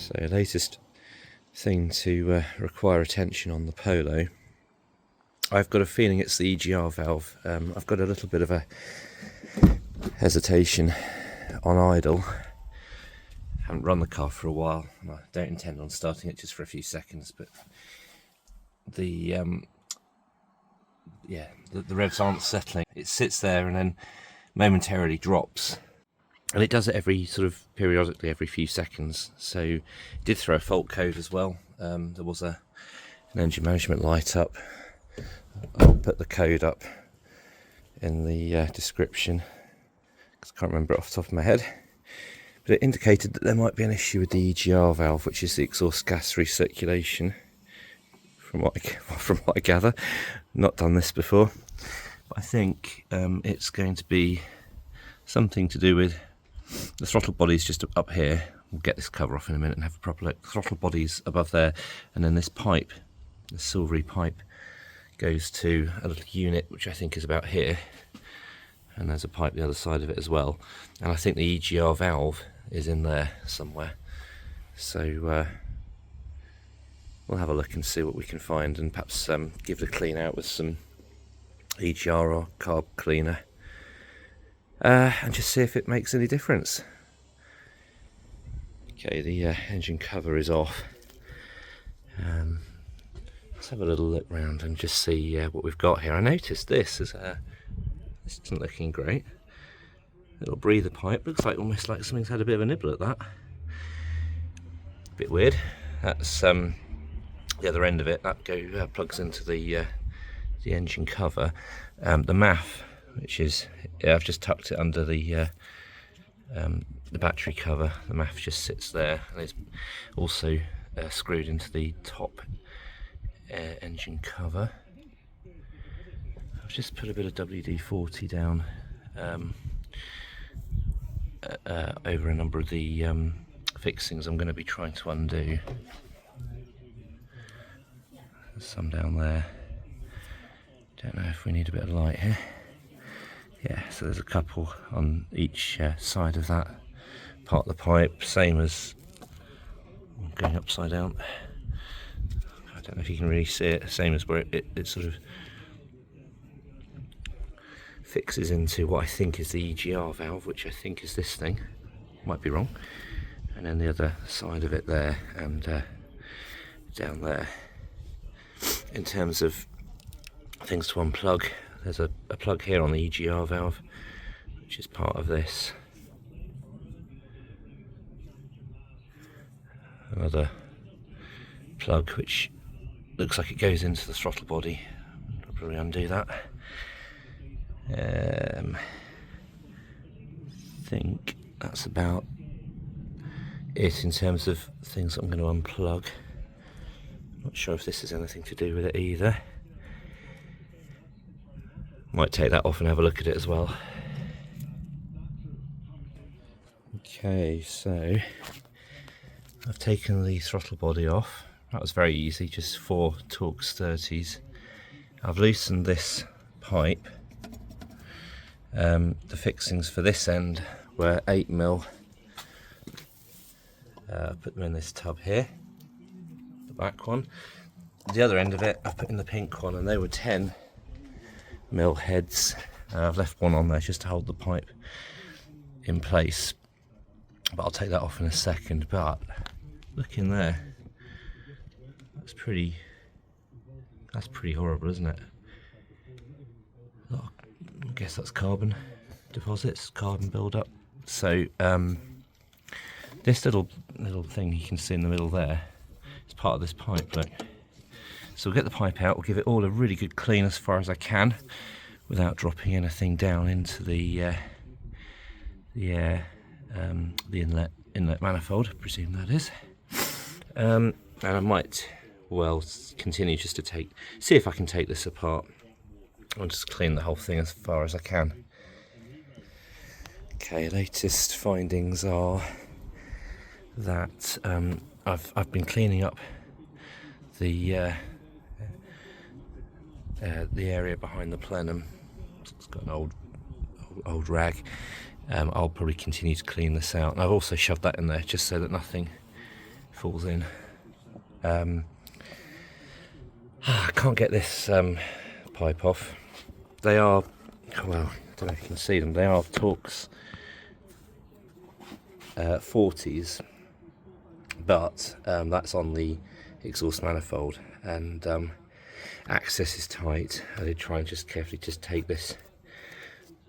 So latest thing to require attention on the Polo. I've got a feeling it's the EGR valve. I've got a little bit of a hesitation on idle. Haven't run the car for a while, and I don't intend on starting it just for a few seconds, but the revs aren't settling. It sits there and then momentarily drops, and it does it every sort of periodically every few seconds. So it did throw a fault code as well. There was an engine management light up. I'll put the code up in the description because I can't remember it off the top of my head, but it indicated that there might be an issue with the EGR valve, which is the exhaust gas recirculation. From what I gather, not done this before, but I think it's going to be something to do with the throttle body's just up here. We'll get this cover off in a minute and have a proper look. The throttle body's above there, and then this pipe, the silvery pipe, goes to a little unit which I think is about here, and there's a pipe the other side of it as well, and I think the EGR valve is in there somewhere. So we'll have a look and see what we can find, and perhaps give it a clean out with some EGR or carb cleaner, and just see if it makes any difference. Okay, the engine cover is off. Let's have a little look round and just see what we've got here. I noticed this isn't looking great. Little breather pipe, looks like almost like something's had a bit of a nibble at that. Bit weird. That's the other end of it. That plugs into the engine cover. The MAF, which is I've just tucked it under the battery cover. The MAF just sits there, and it's also screwed into the top engine cover. I've just put a bit of WD-40 down over a number of the fixings I'm going to be trying to undo. There's some down there. Don't know if we need a bit of light here. Yeah, so there's a couple on each side of that part of the pipe, same as going upside down. I don't know if you can really see it, same as where it sort of fixes into what I think is the EGR valve, which I think is this thing, might be wrong, and then the other side of it there, and down there. In terms of things to unplug, there's a plug here on the EGR valve, which is part of this. Another plug which looks like it goes into the throttle body. I'll probably undo that. I think that's about it in terms of things that I'm going to unplug. Not sure if this has anything to do with it either. Might take that off and have a look at it as well. Okay, so I've taken the throttle body off. That was very easy, just 4 Torx 30s. I've loosened this pipe. The fixings for this end were 8mm. Put them in this tub here, the back one. The other end of it I put in the pink one, and they were 10mm heads. I've left one on there just to hold the pipe in place, but I'll take that off in a second. But look in there, that's pretty horrible, isn't it? I guess that's carbon deposits, carbon build-up. So this little thing you can see in the middle there is part of this pipe, look. So we'll get the pipe out, we'll give it all a really good clean as far as I can without dropping anything down into the inlet manifold, I presume that is. And I might well continue just to see if I can take this apart. I'll just clean the whole thing as far as I can. Okay, latest findings are that I've been cleaning up the area behind the plenum. It's got an old rag. I'll probably continue to clean this out, and I've also shoved that in there just so that nothing falls in. I can't get this pipe off. They are, well, I don't know if you can see them, they are Torx 40s, but that's on the exhaust manifold, and access is tight. I did try and just carefully just take this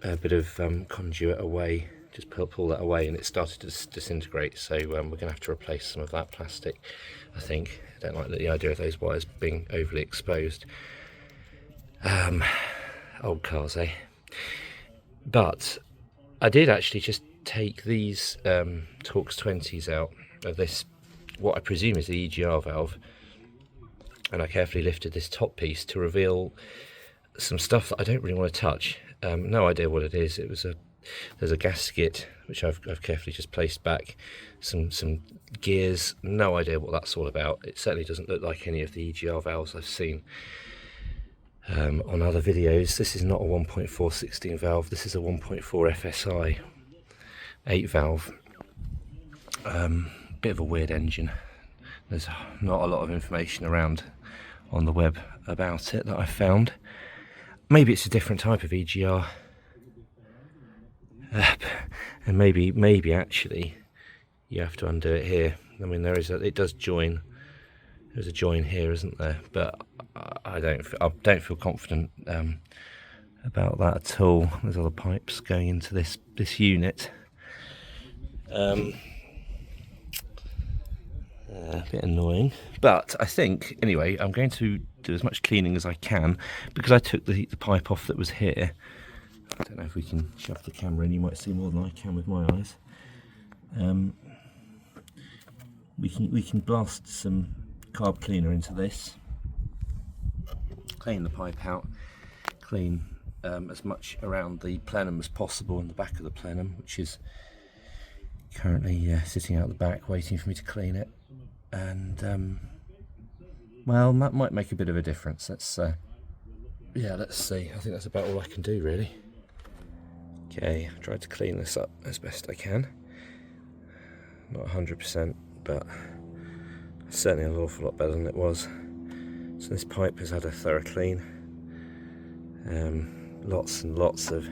bit of conduit away, just pull that away, and it started to disintegrate, so we're going to have to replace some of that plastic, I think. I don't like the idea of those wires being overly exposed. Old cars, eh? But I did actually just take these Torx 20s out of this, what I presume is the EGR valve, and I carefully lifted this top piece to reveal some stuff that I don't really want to touch. No idea what it is. There's a gasket which I've carefully just placed back, some gears, no idea what that's all about. It certainly doesn't look like any of the EGR valves I've seen on other videos. This is not a 1.4 16 valve, this is a 1.4 FSI 8 valve. Bit of a weird engine. There's not a lot of information around on the web about it that I found. Maybe it's a different type of EGR, and maybe actually you have to undo it here. I mean, it does join. There's a join here, isn't there? But I don't feel confident about that at all. There's other pipes going into this unit. A bit annoying, but I think anyway I'm going to do as much cleaning as I can, because I took the pipe off that was here. I don't know if we can shove the camera in, you might see more than I can with my eyes. We can blast some carb cleaner into this, clean the pipe out, clean as much around the plenum as possible and the back of the plenum, which is currently sitting out the back waiting for me to clean it. And well, that might make a bit of a difference. Let's see. I think that's about all I can do, really. Okay, I've tried to clean this up as best I can. Not 100%, but certainly an awful lot better than it was. So this pipe has had a thorough clean. Lots and lots of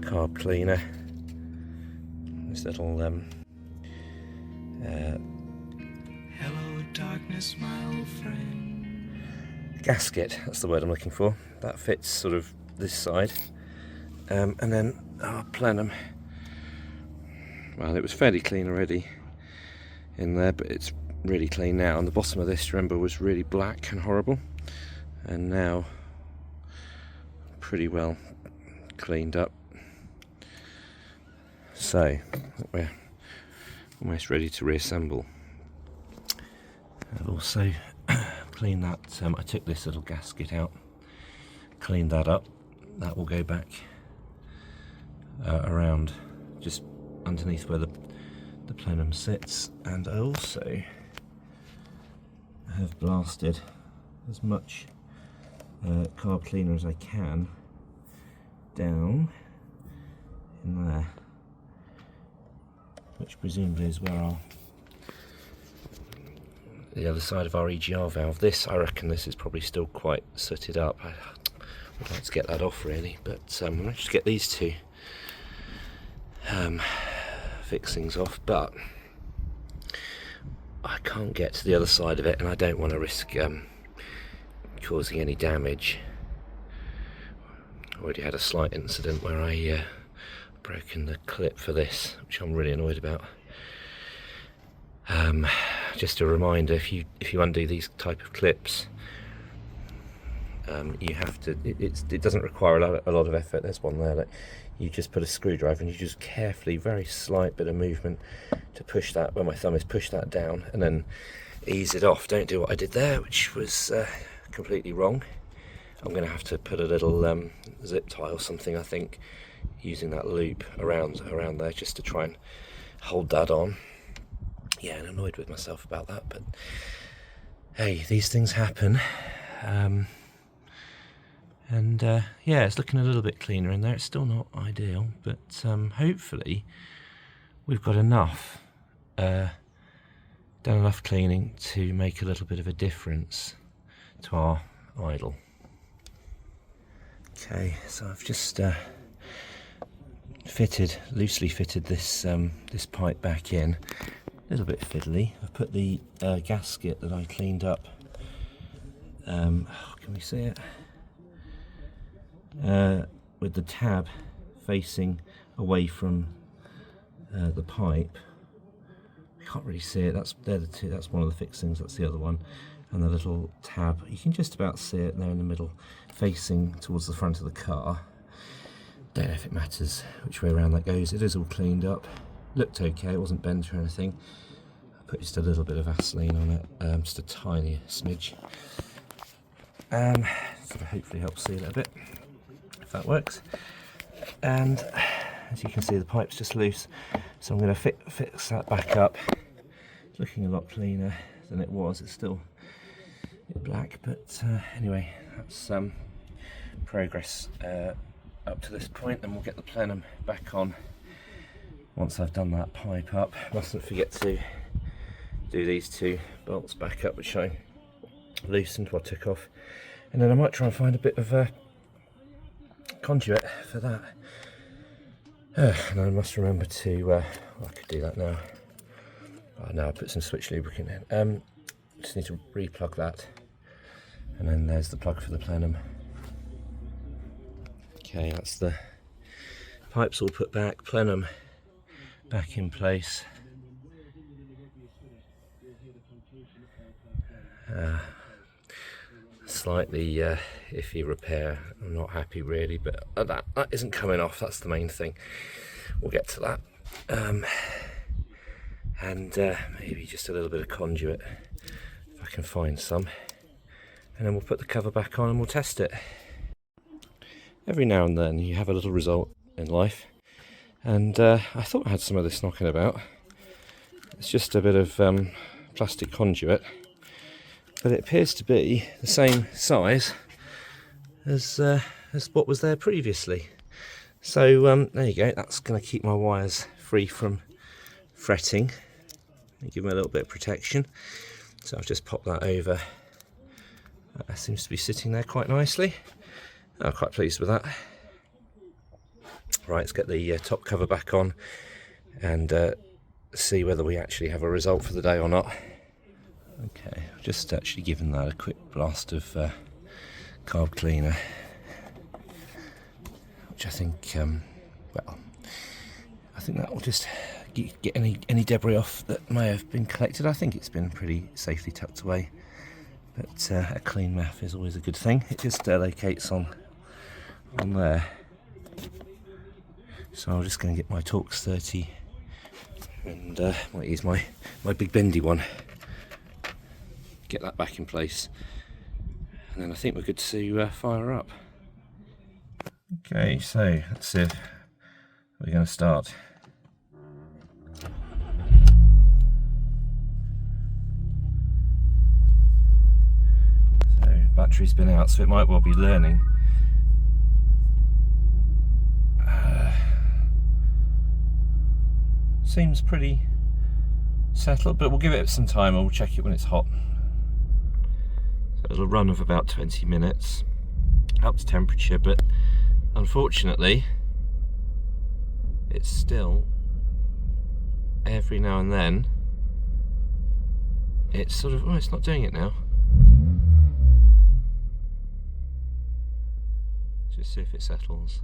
carb cleaner. This little hello darkness, my old friend. Gasket, that's the word I'm looking for. That fits sort of this side. And then our plenum. Well, it was fairly clean already in there, but it's really clean now. And the bottom of this, remember, was really black and horrible, and now pretty well cleaned up. So we're almost ready to reassemble. I've also cleaned that. I took this little gasket out, cleaned that up. That will go back around just underneath where the plenum sits. And I also have blasted as much carb cleaner as I can down in there, which presumably is where the other side of our EGR valve. This, I reckon this is probably still quite sooted up. I would like to get that off really, but I'm going to just get these two fixings off, but I can't get to the other side of it, and I don't want to risk causing any damage. I already had a slight incident where I broken the clip for this, which I'm really annoyed about. Just a reminder, if you undo these type of clips, you have to. It doesn't require a lot of effort. There's one there. Like, you just put a screwdriver and you just carefully, very slight bit of movement to push that. Where my thumb is, push that down and then ease it off. Don't do what I did there, which was completely wrong. I'm going to have to put a little zip tie or something, I think, using that loop around there just to try and hold that on. Yeah, I'm annoyed with myself about that, but hey, these things happen. Yeah, it's looking a little bit cleaner in there. It's still not ideal, but hopefully we've got enough done enough cleaning to make a little bit of a difference to our idle. Okay, so I've just loosely fitted this this pipe back in. A little bit fiddly. I've put the gasket that I cleaned up. Can we see it? With the tab facing away from the pipe. I can't really see it. They're the two. That's one of the fixings. That's the other one. And the little tab. You can just about see it there in the middle, facing towards the front of the car. Don't know if it matters which way around that goes. It is all cleaned up. Looked okay. It wasn't bent or anything. I put just a little bit of Vaseline on it, just a tiny smidge. Sort of hopefully help seal it a bit, if that works. And as you can see, the pipe's just loose, so I'm going to fix that back up. It's looking a lot cleaner than it was. It's still a bit black, but anyway, that's progress up to this point. Then we'll get the plenum back on once I've done that pipe up. Mustn't forget to do these two bolts back up, which I loosened or took off, and then I might try and find a bit of a conduit for that. And I must remember to well, I could do that now. Oh, no, I put some switch lubricant in. Just need to re-plug that, and then there's the plug for the plenum. Okay, that's the pipes all put back, plenum back in place. Slightly iffy repair. I'm not happy really, but that isn't coming off. That's the main thing. We'll get to that. And maybe just a little bit of conduit if I can find some, and then we'll put the cover back on and we'll test it. Every now and then you have a little result in life, and I thought I had some of this knocking about. It's just a bit of plastic conduit, but it appears to be the same size as what was there previously. So there you go. That's going to keep my wires free from fretting and give them a little bit of protection. So I've just popped that over. That seems to be sitting there quite nicely. I'm quite pleased with that. Right, let's get the top cover back on and see whether we actually have a result for the day or not. Okay, I've just actually given that a quick blast of carb cleaner, which I think, well, I think that will just get any debris off that may have been collected. I think it's been pretty safely tucked away, but a clean map is always a good thing. It just locates on there. So I'm just going to get my Torx 30 and might use my big bendy one. Get that back in place, and then I think we're good to fire up. Okay, so let's see if we're going to start. So battery's been out, so it might well be learning. Seems pretty settled, but we'll give it some time and we'll check it when it's hot. So it'll run of about 20 minutes up to temperature, but unfortunately it's still, every now and then, it's sort of, oh, it's not doing it now. Just see if it settles.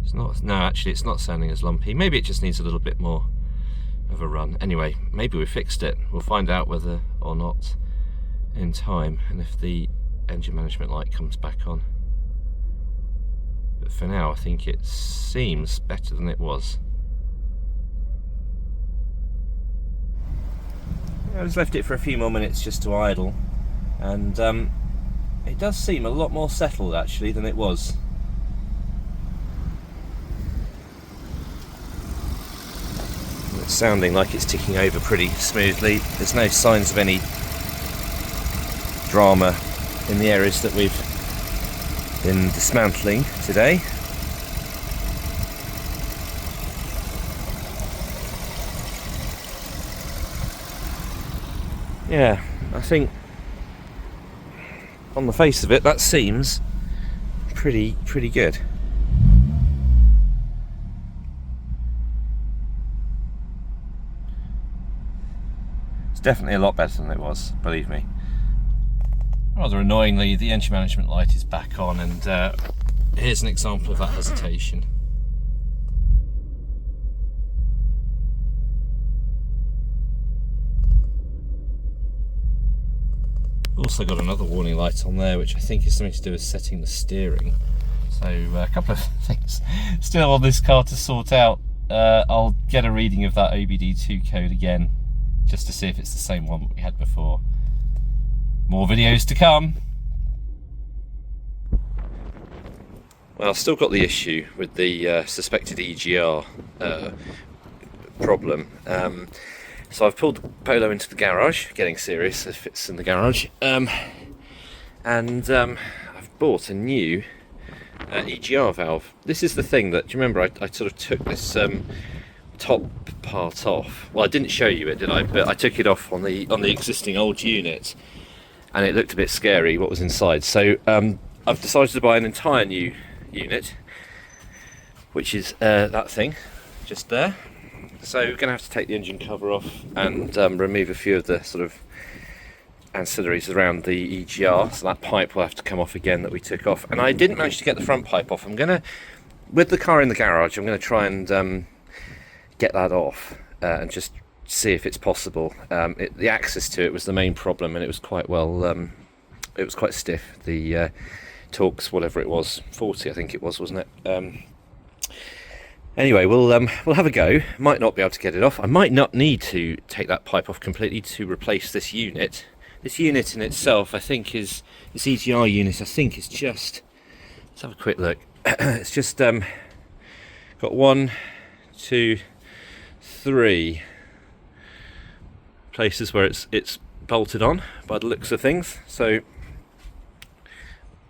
It's not, no, actually it's not sounding as lumpy. Maybe it just needs a little bit more of a run. Anyway, maybe we fixed it. We'll find out whether or not in time, and if the engine management light comes back on. But for now I think it seems better than it was. I just left it for a few more minutes just to idle, and it does seem a lot more settled actually than it was. It's sounding like it's ticking over pretty smoothly. There's no signs of any drama in the areas that we've been dismantling today. Yeah, I think on the face of it that seems pretty good. It's definitely a lot better than it was, believe me. Rather annoyingly, the engine management light is back on, and here's an example of that hesitation. Also got another warning light on there, which I think is something to do with setting the steering. So a couple of things still on this car to sort out. I'll get a reading of that OBDII code again, just to see if it's the same one we had before. More videos to come. Well, I've still got the issue with the suspected EGR problem. So I've pulled the Polo into the garage, getting serious if it's in the garage, and I've bought a new EGR valve. This is the thing that, do you remember I sort of took this top part off? Well, I didn't show you it, did I? But I took it off on the existing old unit, and it looked a bit scary what was inside. So I've decided to buy an entire new unit, which is that thing just there. So we're going to have to take the engine cover off and remove a few of the sort of ancillaries around the EGR. So that pipe will have to come off again that we took off. And I didn't manage to get the front pipe off. I'm going to, with the car in the garage, I'm going to try and get that off and just see if it's possible. The access to it was the main problem, and it was quite well, it was quite stiff. The Torx, whatever it was, 40 I think it was, wasn't it? Anyway, we'll have a go. Might not be able to get it off. I might not need to take that pipe off completely to replace this unit. This unit in itself, I think, this EGR unit, I think is just, let's have a quick look. It's just got 1, 2, 3 places where it's bolted on by the looks of things. So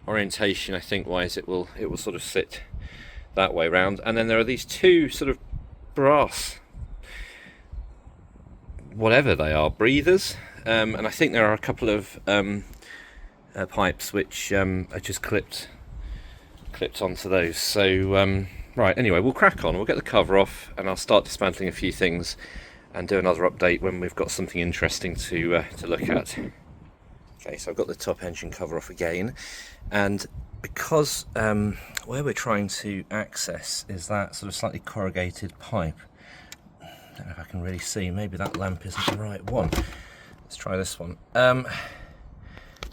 orientation, I think, wise, it will sort of sit that way round, and then there are these two sort of brass, whatever they are, breathers, and I think there are a couple of pipes which are just clipped onto those. So right, anyway, we'll crack on, we'll get the cover off, and I'll start dismantling a few things and do another update when we've got something interesting to look at. Okay, so I've got the top engine cover off again, and because where we're trying to access is that sort of slightly corrugated pipe. Don't know if I can really see, maybe that lamp isn't the right one. Let's try this one.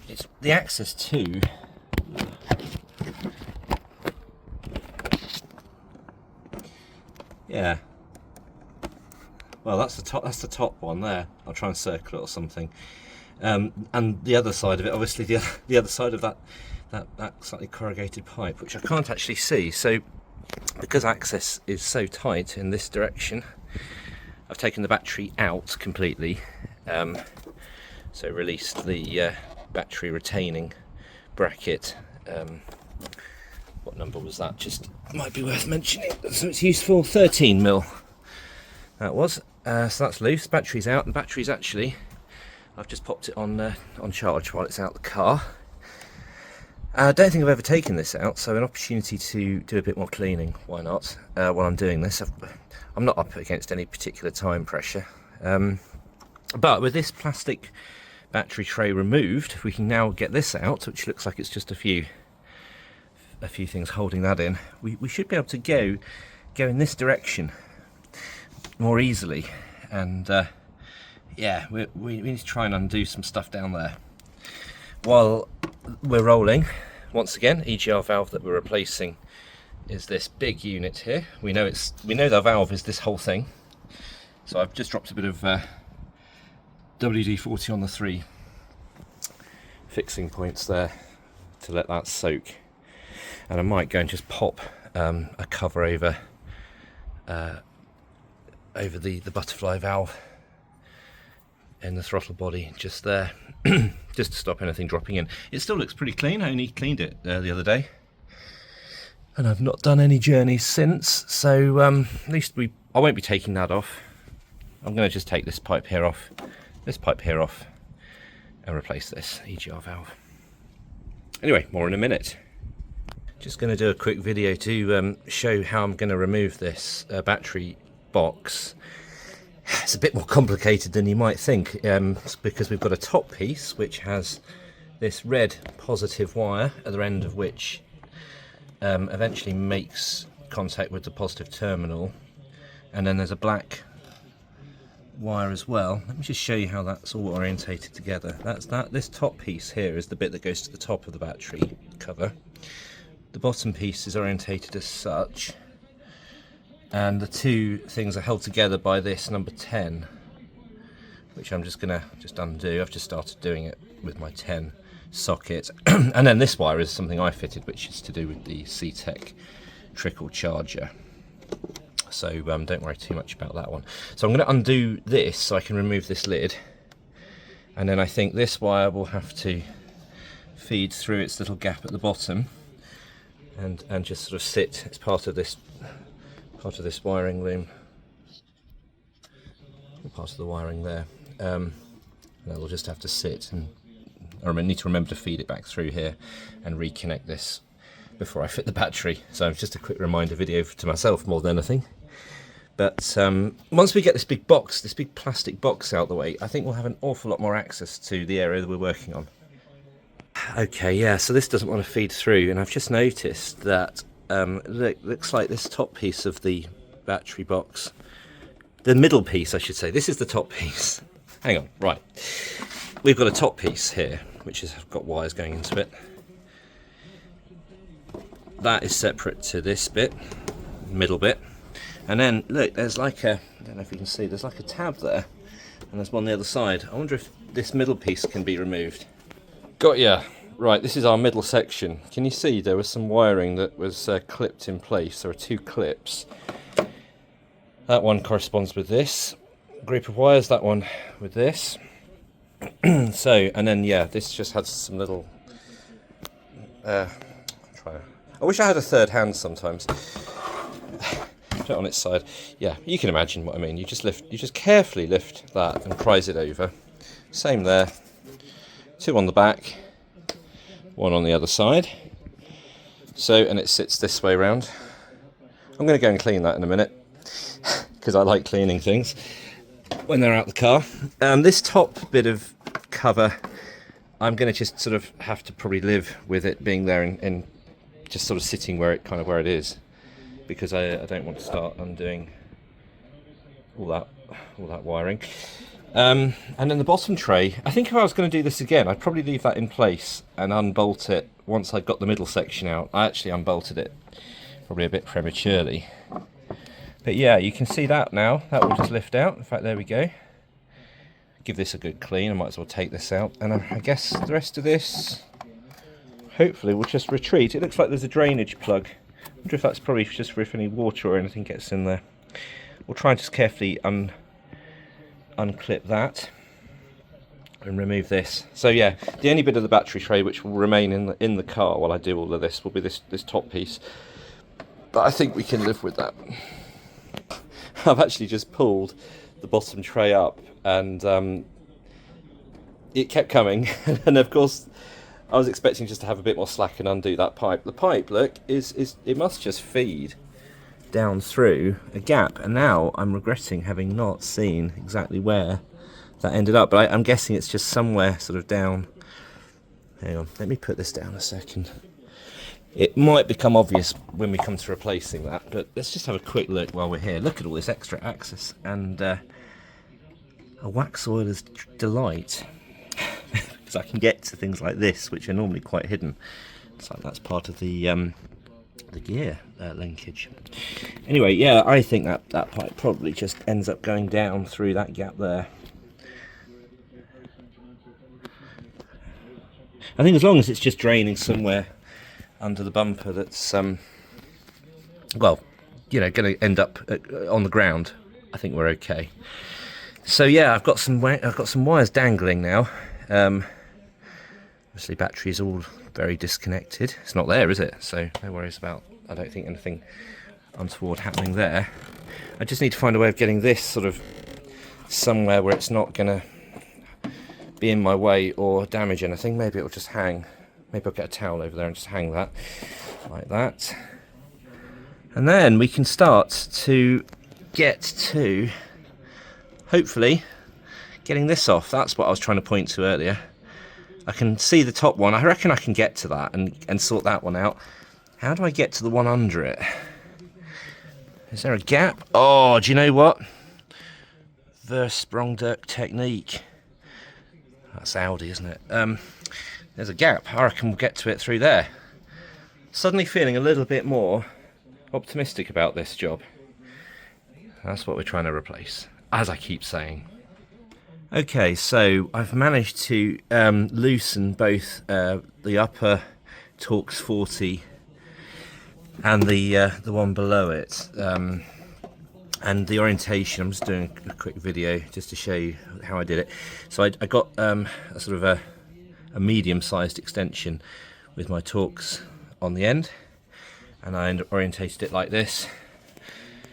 It's the access to yeah. Well, that's the top one there. I'll try and circle it or something. And the other side of it, obviously the other side of that slightly corrugated pipe, which I can't actually see. So because access is so tight in this direction, I've taken the battery out completely, so released the battery retaining bracket. What number was that? Just might be worth mentioning. So it's useful, 13mm that was. So that's loose, battery's out. The battery's actually, I've just popped it on charge while it's out the car. I don't think I've ever taken this out, so an opportunity to do a bit more cleaning, why not, while I'm doing this. I'm not up against any particular time pressure, but with this plastic battery tray removed, we can now get this out, which looks like it's just a few things holding that in. We should be able to go in this direction more easily, and yeah, we need to try and undo some stuff down there. While we're rolling, once again, EGR valve that we're replacing is this big unit here. We know the valve is this whole thing. So I've just dropped a bit of WD-40 on the 3 fixing points there to let that soak. And I might go and just pop a cover over the butterfly valve in the throttle body just there, just to stop anything dropping in. It still looks pretty clean. I only cleaned it the other day, and I've not done any journeys since, so at least I won't be taking that off. I'm going to just take this pipe here off, and replace this EGR valve. Anyway, more in a minute. Just going to do a quick video to show how I'm going to remove this battery box. It's a bit more complicated than you might think, because we've got a top piece which has this red positive wire at the end of which eventually makes contact with the positive terminal, and then there's a black wire as well. Let me just show you how that's all orientated together. This top piece here is the bit that goes to the top of the battery cover. The bottom piece is orientated as such, and the two things are held together by this number 10, which I'm just gonna undo. I've just started doing it with my 10 socket. And then this wire is something I fitted, which is to do with the CTEC trickle charger. So don't worry too much about that one. So I'm going to undo this so I can remove this lid, and then I think this wire will have to feed through its little gap at the bottom and just sort of sit as part of this wiring loom, part of the wiring there. And we'll just have to sit, and I need to remember to feed it back through here and reconnect this before I fit the battery. So it's just a quick reminder video to myself more than anything. But once we get this big box, this big plastic box out the way, I think we'll have an awful lot more access to the area that we're working on. Okay, yeah, so this doesn't want to feed through, and I've just noticed that looks like this top piece of the battery box, the middle piece I should say, this is the top piece. Hang on, right. We've got a top piece here, which has got wires going into it. That is separate to this bit, middle bit. And then, look, there's like a, I don't know if you can see, there's like a tab there, and there's one on the other side. I wonder if this middle piece can be removed. Got ya. Right, this is our middle section. Can you see there was some wiring that was clipped in place? There are two clips. That one corresponds with this group of wires, that one with this. So, and then, yeah, this just had some little... I wish I had a third hand sometimes. Put it on its side. Yeah, you can imagine what I mean. You just carefully lift that and prise it over. Same there. Two on the back, one on the other side. So, and it sits this way around. I'm going to go and clean that in a minute, because I like cleaning things when they're out the car. This top bit of cover, I'm going to just sort of have to probably live with it being there and just sort of sitting where it is, because I don't want to start undoing all that wiring. And then the bottom tray, I think if I was going to do this again, I'd probably leave that in place and unbolt it once I got the middle section out. I actually unbolted it probably a bit prematurely. But yeah, you can see that now. That will just lift out. In fact, there we go. Give this a good clean. I might as well take this out. And I guess the rest of this, hopefully, will just retreat. It looks like there's a drainage plug. I wonder if that's probably just for if any water or anything gets in there. We'll try and just carefully unclip that and remove this. So yeah, the only bit of the battery tray which will remain in the car while I do all of this will be this top piece. But I think we can live with that. I've actually just pulled the bottom tray up, and it kept coming. And of course, I was expecting just to have a bit more slack and undo that pipe. The pipe, look, it must just feed down through a gap, and now I'm regretting having not seen exactly where that ended up, but I'm guessing it's just somewhere sort of down. Hang on, let me put this down a second. It might become obvious when we come to replacing that, but let's just have a quick look while we're here. Look at all this extra access, and a wax oiler's delight, because I can get to things like this which are normally quite hidden. It's like that's part of the gear linkage. Anyway, yeah, I think that pipe probably just ends up going down through that gap there. I think as long as it's just draining somewhere under the bumper that's well, you know, going to end up on the ground, I think we're okay. So yeah, I've got some wires dangling now. Obviously battery's all very disconnected. It's not there, is it? So no worries about, I don't think anything untoward happening there. I just need to find a way of getting this sort of somewhere where it's not going to be in my way or damage anything. Maybe it'll just hang. Maybe I'll get a towel over there and just hang that like that. And then we can start to get to, hopefully, getting this off. That's what I was trying to point to earlier. I can see the top one. I reckon I can get to that and sort that one out. How do I get to the one under it? Is there a gap? Oh, do you know what? Versprongdurk technique. That's Audi, isn't it? There's a gap. I reckon we'll get to it through there. Suddenly feeling a little bit more optimistic about this job. That's what we're trying to replace, as I keep saying. Okay, so I've managed to loosen both the upper Torx 40 and the one below it, and the orientation. I'm just doing a quick video just to show you how I did it. So I got a sort of a medium-sized extension with my Torx on the end, and I orientated it like this.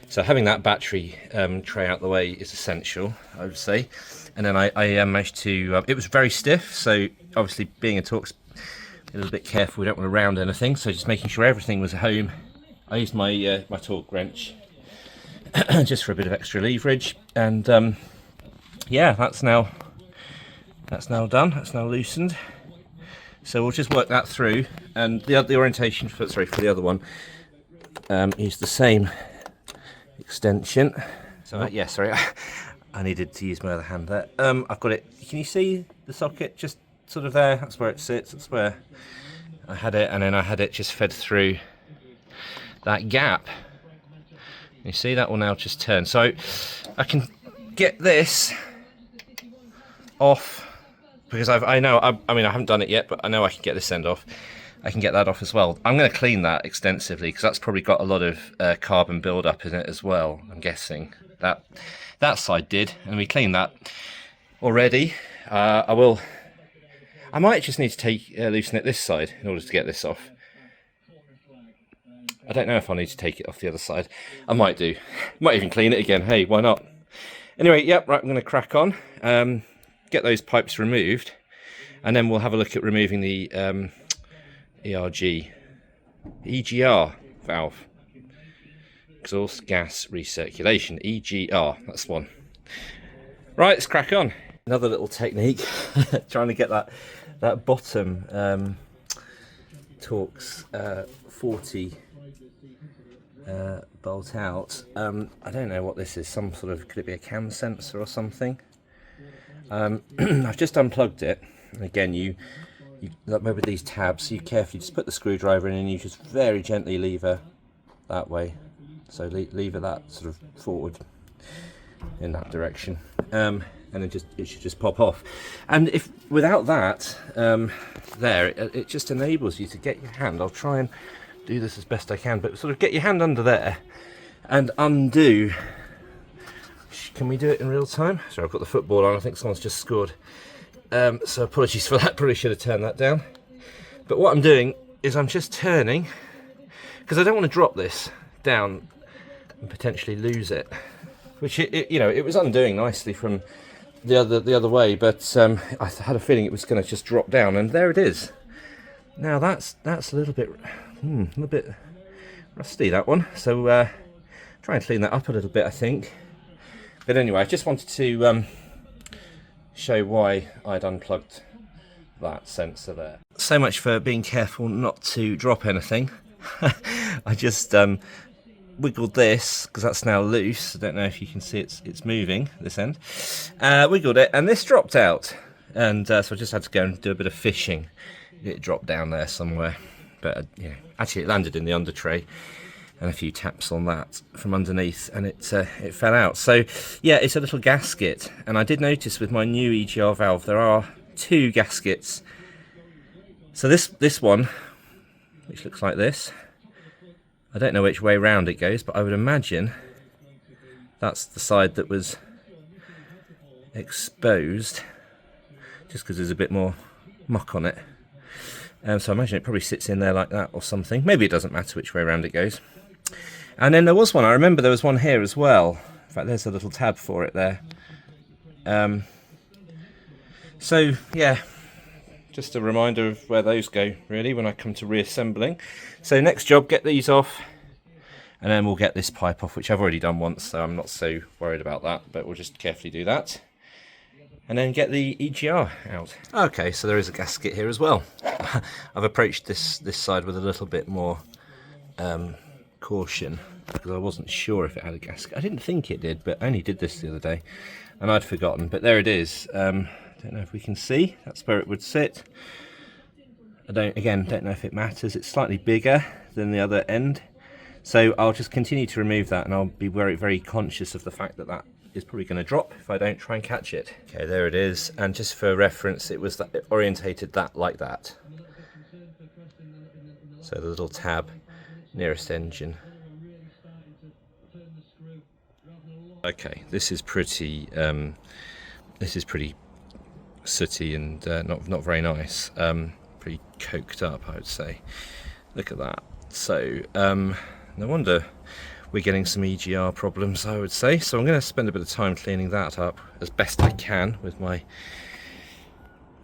So having that battery tray out the way is essential, I would say. And then I managed to, it was very stiff, so obviously being a Torx, a little bit careful, we don't want to round anything, so just making sure everything was at home. I used my my torque wrench just for a bit of extra leverage, and yeah, that's now done, that's now loosened. So we'll just work that through, and the orientation for the other one is the same extension. So yeah, sorry, I needed to use my other hand there. I've got it. Can you see the socket just sort of there? That's where it sits. That's where I had it, and then I had it just fed through that gap. You see, that will now just turn. So I can get this off because I mean I haven't done it yet, but I know I can get this end off. I can get that off as well. I'm going to clean that extensively because that's probably got a lot of carbon build-up in it as well, I'm guessing. That side did, and we cleaned that already. I might just need to loosen it this side in order to get this off. I don't know if I need to take it off the other side. I might do. Might even clean it again. Hey, why not? Anyway, yep, right, I'm going to crack on. Get those pipes removed, and then we'll have a look at removing the EGR valve. Exhaust gas recirculation, EGR, that's one. Right, let's crack on. Another little technique, trying to get that bottom Torx 40 bolt out. I don't know what this is, some sort of, could it be a cam sensor or something? I've just unplugged it, and again, you like with these tabs, you carefully just put the screwdriver in and you just very gently lever that way. So lever that sort of forward in that direction, and it should just pop off. And if without that it just enables you to get your hand. I'll try and do this as best I can, but sort of get your hand under there and undo. Can we do it in real time? Sorry, I've got the football on. I think someone's just scored. So apologies for that. Probably should have turned that down. But what I'm doing is I'm just turning because I don't want to drop this down and potentially lose it, which it was undoing nicely from the other way, but I had a feeling it was going to just drop down, and there it is. Now that's a little bit rusty, that one, so try and clean that up a little bit, I think. But anyway, I just wanted to show why I'd unplugged that sensor there. So much for being careful not to drop anything. I just wiggled this because that's now loose. I don't know if you can see it's moving this end. Wiggled it, and this dropped out, and so I just had to go and do a bit of fishing. It dropped down there somewhere, but actually it landed in the under tray, and a few taps on that from underneath, and it fell out. So yeah, it's a little gasket, and I did notice with my new EGR valve there are two gaskets. So this one, which looks like this, I don't know which way round it goes, but I would imagine that's the side that was exposed, just because there's a bit more muck on it. So I imagine it probably sits in there like that or something. Maybe it doesn't matter which way around it goes. And then there was one, I remember there was one here as well. In fact, there's a little tab for it there. So yeah, just a reminder of where those go really when I come to reassembling. So next job, get these off, and then we'll get this pipe off, which I've already done once, so I'm not so worried about that, but we'll just carefully do that. And then get the EGR out. Okay, so there is a gasket here as well. I've approached this side with a little bit more caution, because I wasn't sure if it had a gasket. I didn't think it did, but I only did this the other day, and I'd forgotten. But there it is. Don't know if we can see. That's where it would sit. I don't know if it matters. It's slightly bigger than the other end, so I'll just continue to remove that, and I'll be very, very conscious of the fact that that is probably going to drop if I don't try and catch it. Okay, there it is. And just for reference, it orientated that like that. So the little tab nearest engine. Okay, this is pretty sooty and not very nice. Pretty coked up, I would say. Look at that. So no wonder we're getting some EGR problems, I would say. So I'm going to spend a bit of time cleaning that up as best I can with my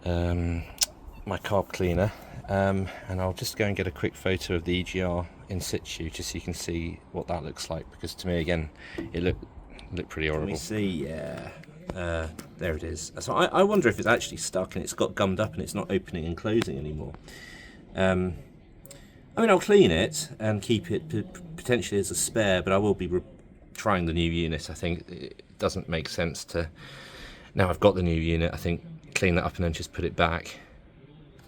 my carb cleaner, and I'll just go and get a quick photo of the EGR in situ, just so you can see what that looks like, because to me again it looked pretty horrible. Can we see? Yeah. There it is. So I wonder if it's actually stuck and it's got gummed up and it's not opening and closing anymore. I mean, I'll clean it and keep it potentially as a spare, but I will be trying the new unit. I think it doesn't make sense to, now I've got the new unit, I think clean that up and then just put it back.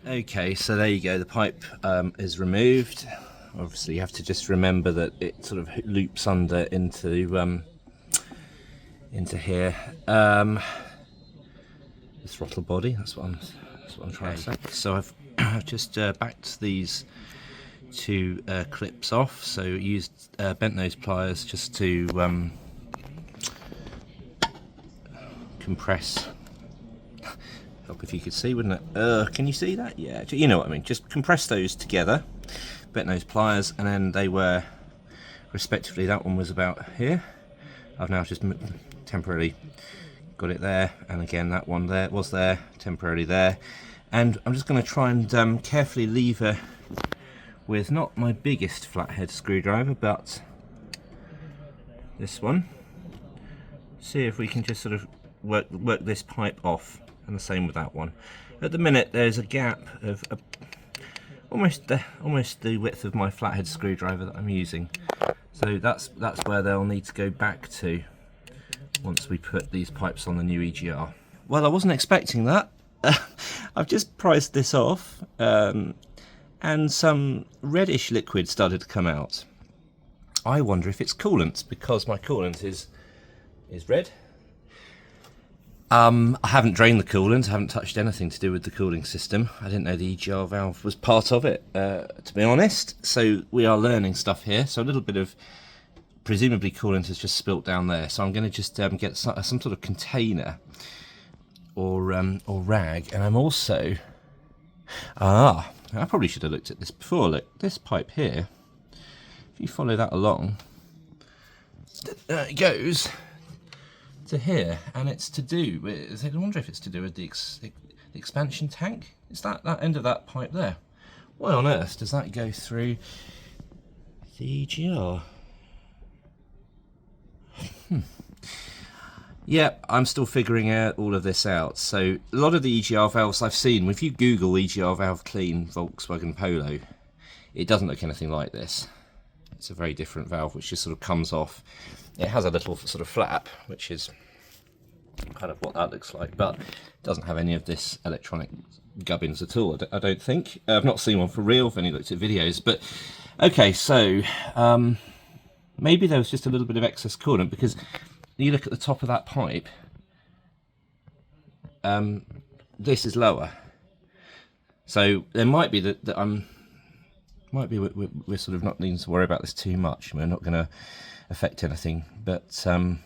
Okay, so there you go, the pipe is removed. Obviously you have to just remember that it sort of loops under into here. The throttle body, that's what I'm trying to say. So I've just backed these two clips off, so used bent nose pliers just to compress. Help if you could see, wouldn't it? Can you see that? Yeah, you know what I mean. Just compress those together, bent nose pliers, and then they were respectively, that one was about here. I've now just temporarily got it there, and again that one there was there, temporarily there, and I'm just going to try and carefully lever with not my biggest flathead screwdriver, but this one. See if we can just sort of work this pipe off, and the same with that one. At the minute there's a gap of almost the width of my flathead screwdriver that I'm using, so that's where they'll need to go back to once we put these pipes on the new EGR. Well, I wasn't expecting that. I've just prized this off, and some reddish liquid started to come out. I wonder if it's coolant, because my coolant is red. I haven't drained the coolant, I haven't touched anything to do with the cooling system. I didn't know the EGR valve was part of it, to be honest. So we are learning stuff here. So a little bit of presumably coolant has just spilt down there. So I'm going to just get some sort of container or rag, and I'm also I probably should have looked at this before. Look, this pipe here, if you follow that along, it goes to here, and it's to do with, I wonder if it's to do with the expansion tank. Is that end of that pipe there? Why on earth does that go through the EGR? Yeah, I'm still figuring out all of this out. So a lot of the EGR valves I've seen, if you Google EGR valve clean Volkswagen Polo, it doesn't look anything like this. It's a very different valve which just sort of comes off. It has a little sort of flap, which is kind of what that looks like, but it doesn't have any of this electronic gubbins at all, I don't think. I've not seen one for real, I've only looked at videos. But okay, so maybe there was just a little bit of excess coolant, because you look at the top of that pipe, this is lower, so there might be that we're sort of not needing to worry about this too much. We're not going to affect anything, but right,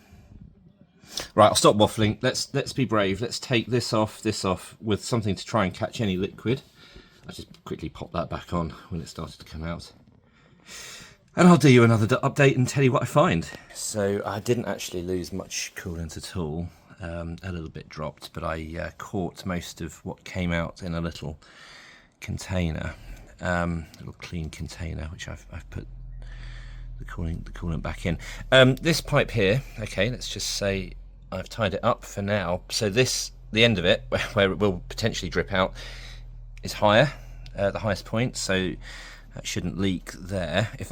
I'll stop waffling. Let's be brave. Let's take this off with something to try and catch any liquid. I just quickly pop that back on when it started to come out, and I'll do you another update and tell you what I find. So I didn't actually lose much coolant at all. a little bit dropped, but I caught most of what came out in a little container, little clean container, which I've put the coolant back in. This pipe here, okay, let's just say I've tied it up for now. So this, the end of it, where it will potentially drip out, is higher, the highest point, so that shouldn't leak there. If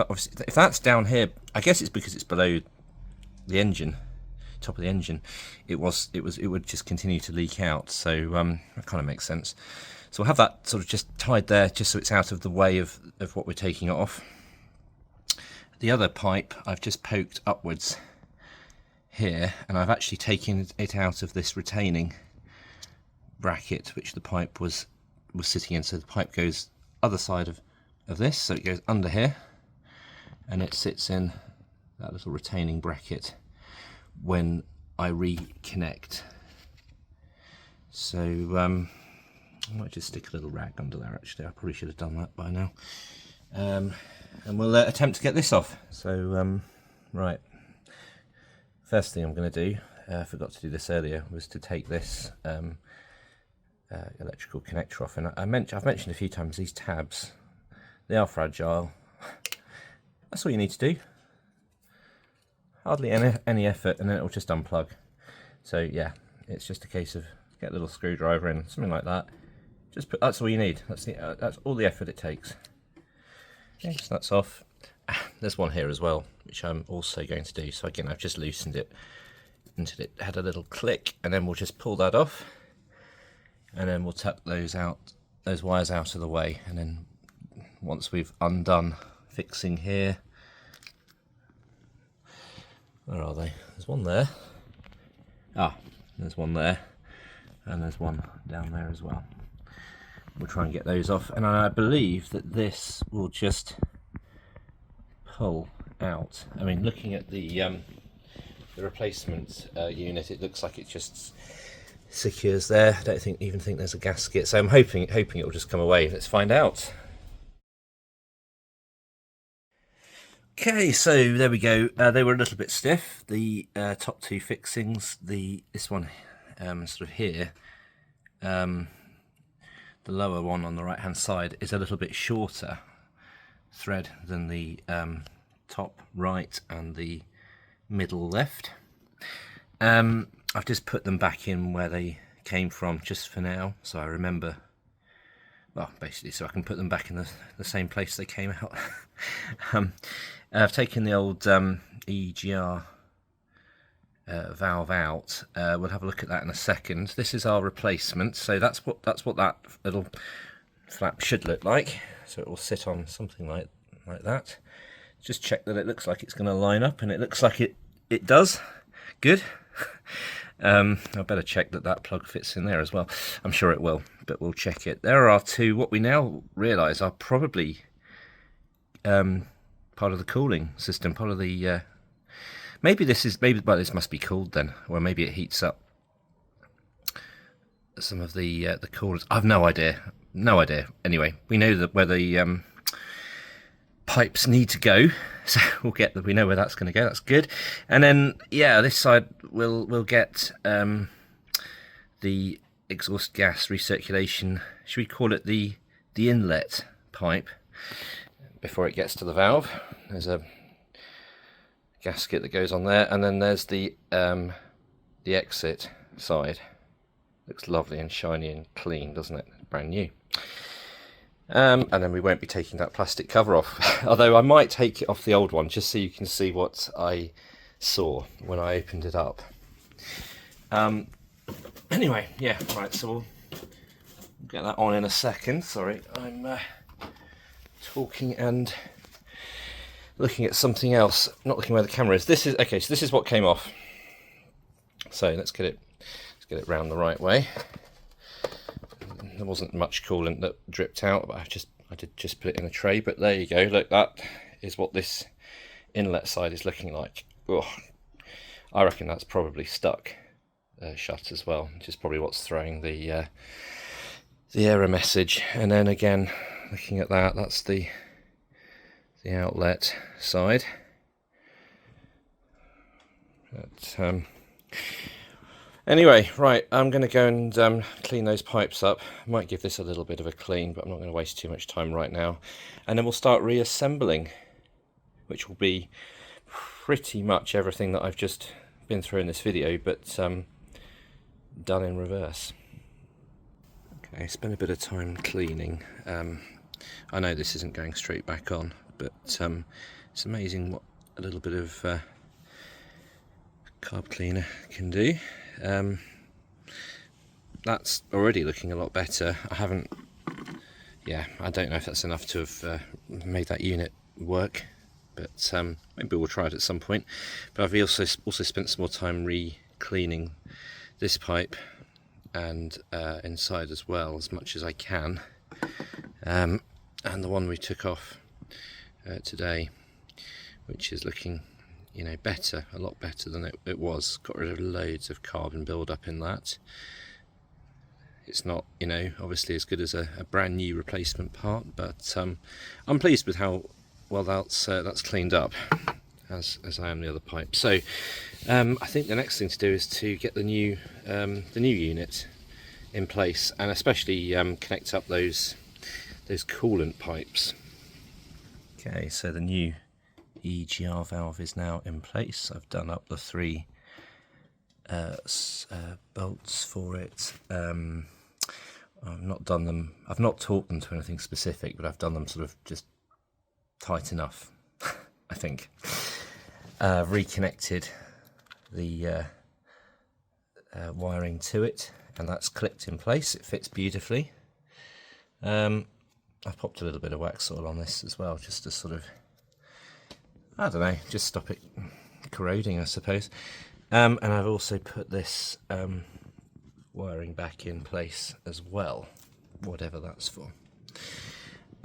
that's down here, I guess it's because it's below the engine, top of the engine. It would just continue to leak out. So that kind of makes sense. So we'll have that sort of just tied there, just so it's out of the way of what we're taking it off. The other pipe I've just poked upwards here, and I've actually taken it out of this retaining bracket which the pipe was sitting in. So the pipe goes other side of this, so it goes under here, and it sits in that little retaining bracket when I reconnect. So I might just stick a little rag under there. Actually, I probably should have done that by now. And we'll attempt to get this off. So right, first thing I'm going to do, I forgot to do this earlier, was to take this electrical connector off. And I've mentioned a few times, these tabs, they are fragile. That's all you need to do. Hardly any effort, and then it'll just unplug. So yeah, it's just a case of get a little screwdriver in, something like that. Just put, that's all you need. That's all the effort it takes. Okay, so that's off. There's one here as well, which I'm also going to do. So again, I've just loosened it until it had a little click, and then we'll just pull that off, and then we'll tuck those wires out of the way. And then once we've undone fixing here, where are they? There's one there. Ah, there's one there, and there's one down there as well. We'll try and get those off, and I believe that this will just pull out. I mean, looking at the replacement unit, it looks like it just secures there. I don't even think there's a gasket, so I'm hoping it will just come away. Let's find out. Okay, so there we go. They were a little bit stiff. The top two fixings, this one sort of here, the lower one on the right hand side is a little bit shorter thread than the top right and the middle left. I've just put them back in where they came from just for now, so I remember, well, basically so I can put them back in the same place they came out. I've taken the old EGR valve out. We'll have a look at that in a second. This is our replacement, so that's what that little flap should look like. So it will sit on something like that. Just check that it looks like it's going to line up, and it looks like it does. Good. I better check that plug fits in there as well. I'm sure it will, but we'll check it. There are two, what we now realise are probably part of the cooling system, part of the maybe this must be cooled then, or maybe it heats up some of the coolers. I've no idea. Anyway, we know that where the pipes need to go, so we know where that's going to go. That's good. And then yeah, this side we'll get the exhaust gas recirculation. Should we call it the inlet pipe before it gets to the valve? There's a gasket that goes on there, and then there's the exit side. Looks lovely and shiny and clean, doesn't it? Brand new. And then we won't be taking that plastic cover off, although I might take it off the old one just so you can see what I saw when I opened it up. Anyway, yeah, right, so we'll get that on in a second. Sorry, I'm talking and looking at something else, not looking where the camera is. This is what came off. So let's get it round the right way. There wasn't much coolant that dripped out, but I did just put it in a tray. But there you go. Look, that is what this inlet side is looking like. Oh, I reckon that's probably stuck shut as well, which is probably what's throwing the error message. And then again, looking at that's the outlet side. But, Anyway, right, I'm going to go and clean those pipes up. I might give this a little bit of a clean, but I'm not going to waste too much time right now. And then we'll start reassembling, which will be pretty much everything that I've just been through in this video, but done in reverse. Okay, spent a bit of time cleaning. I know this isn't going straight back on, but it's amazing what a little bit of carb cleaner can do. That's already looking a lot better. I don't know if that's enough to have made that unit work, but maybe we'll try it at some point. But I've also spent some more time re-cleaning this pipe and inside as well, as much as I can, and the one we took off today, which is looking, you know, better, a lot better than it was. Got rid of loads of carbon build-up in that. It's not, you know, obviously as good as a brand new replacement part, but I'm pleased with how well that's cleaned up, as I am the other pipe. So I think the next thing to do is to get the new unit in place, and especially connect up those coolant pipes. Okay, so the new EGR valve is now in place. I've done up the 3 bolts for it. I've not torqued them to anything specific, but I've done them sort of just tight enough, I think. Reconnected the wiring to it, and that's clicked in place. It fits beautifully. I've popped a little bit of wax oil on this as well, just to sort of, I don't know, just stop it corroding, I suppose. And I've also put this wiring back in place as well, whatever that's for.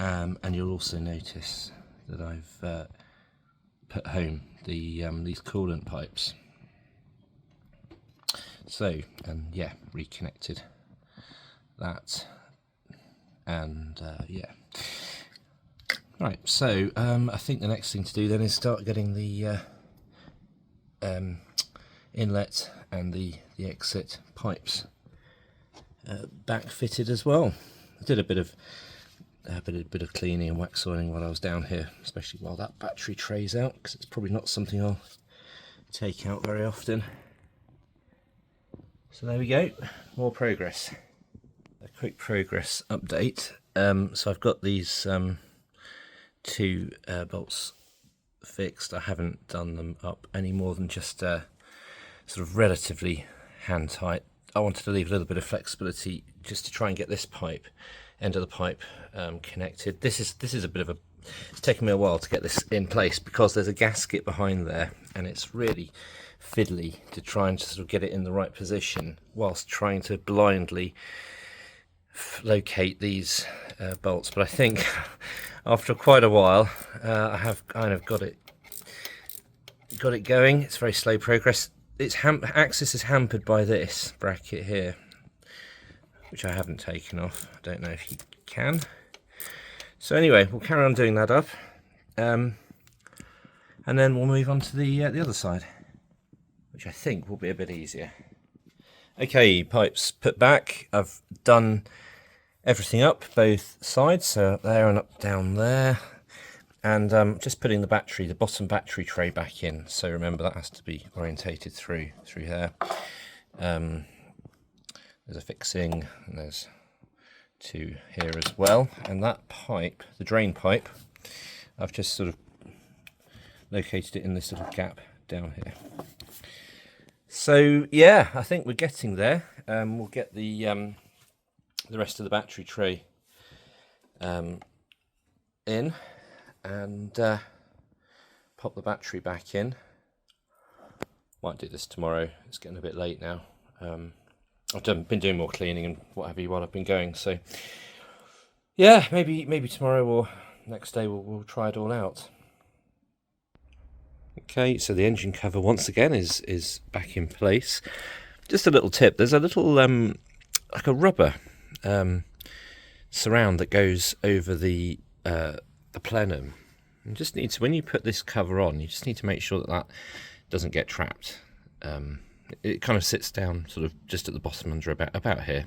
And you'll also notice that I've put home these coolant pipes. So, and yeah, reconnected that, and yeah. Right, so I think the next thing to do then is start getting the inlet and the exit pipes back fitted as well. I did a bit of cleaning and wax oiling while I was down here, especially while that battery tray's out, because it's probably not something I'll take out very often. So there we go, more progress. A quick progress update. So I've got these 2 bolts fixed. I haven't done them up any more than just sort of relatively hand tight. I wanted to leave a little bit of flexibility just to try and get this end of the pipe connected. This is a bit of it's taken me a while to get this in place, because there's a gasket behind there, and it's really fiddly to try and sort of get it in the right position whilst trying to blindly locate these bolts. But I think after quite a while I have kind of got it going. It's very slow progress. Its axis is hampered by this bracket here, which I haven't taken off. I don't know if you can. So anyway, we'll carry on doing that up, and then we'll move on to the other side, which I think will be a bit easier. Okay, pipes put back. I've done everything up both sides, so up there and up down there, and just putting the bottom battery tray back in. So remember, that has to be orientated through there. There's a fixing, and there's 2 here as well, and that pipe, the drain pipe, I've just sort of located it in this little gap down here. So yeah, I think we're getting there. We'll get the rest of the battery tray in, and pop the battery back in. Might do this tomorrow. It's getting a bit late now. I've been doing more cleaning and what have you while I've been going. So yeah, maybe tomorrow or next day we'll try it all out. Okay, so the engine cover once again is back in place. Just a little tip: there's a little like a rubber surround that goes over the plenum. You just need to, when you put this cover on, you just need to make sure that doesn't get trapped. it kind of sits down sort of just at the bottom under about here.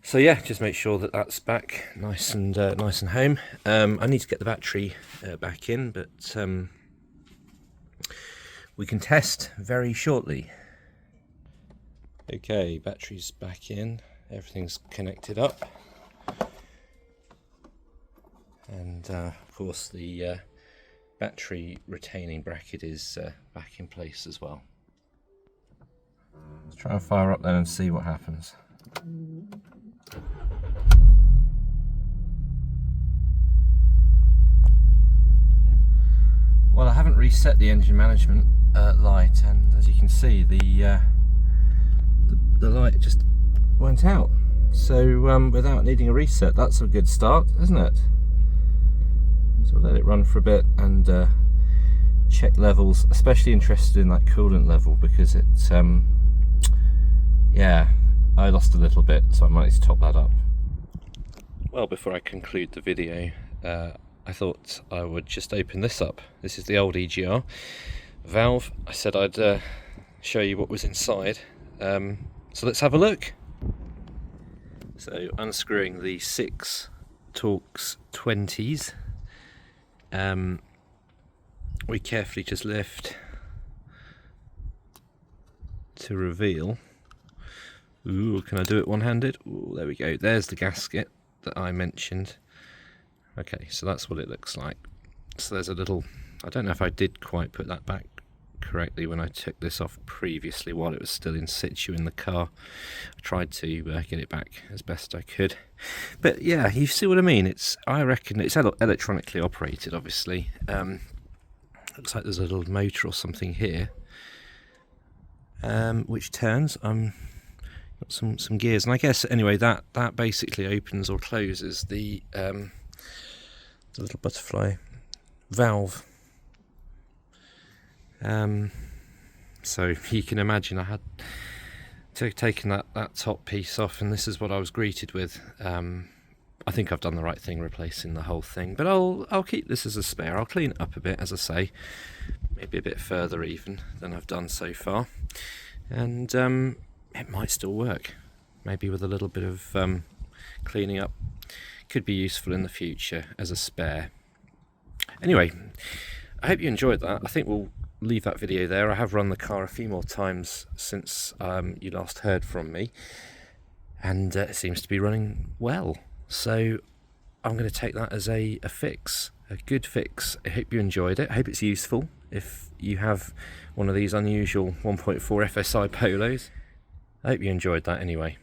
So yeah, just make sure that that's back nice and home. I need to get the battery back in, but we can test very shortly. Okay, battery's back in, everything's connected up, and of course the battery retaining bracket is back in place as well. Let's try and fire up then and see what happens. Well, I haven't reset the engine management light, and as you can see, the light just went out. So without needing a reset, that's a good start, isn't it? So let it run for a bit and check levels. Especially interested in that coolant level, because it, yeah, I lost a little bit, so I might need to top that up. Well, before I conclude the video, I thought I would just open this up. This is the old EGR valve. I said I'd show you what was inside. So let's have a look. So unscrewing the 6 Torx 20s, we carefully just lift to reveal. Ooh, can I do it one-handed? Ooh, there we go. There's the gasket that I mentioned. Okay, so that's what it looks like. So there's a little, I don't know if I did quite put that back correctly when I took this off previously while it was still in situ in the car. I tried to get it back as best I could. But yeah, you see what I mean? I reckon it's electronically operated, obviously. Looks like there's a little motor or something here, which turns. Got some gears, and I guess anyway that basically opens or closes the little butterfly valve. So you can imagine I had taken that top piece off, and this is what I was greeted with. I think I've done the right thing replacing the whole thing, but I'll keep this as a spare. I'll clean it up a bit, as I say, maybe a bit further even than I've done so far, and it might still work. Maybe with a little bit of cleaning up, could be useful in the future as a spare. Anyway, I hope you enjoyed that. I think we'll leave that video there. I have run the car a few more times since you last heard from me, and it seems to be running well. So I'm going to take that as a fix, a good fix. I hope you enjoyed it. I hope it's useful if you have one of these unusual 1.4 FSI Polos. I hope you enjoyed that anyway.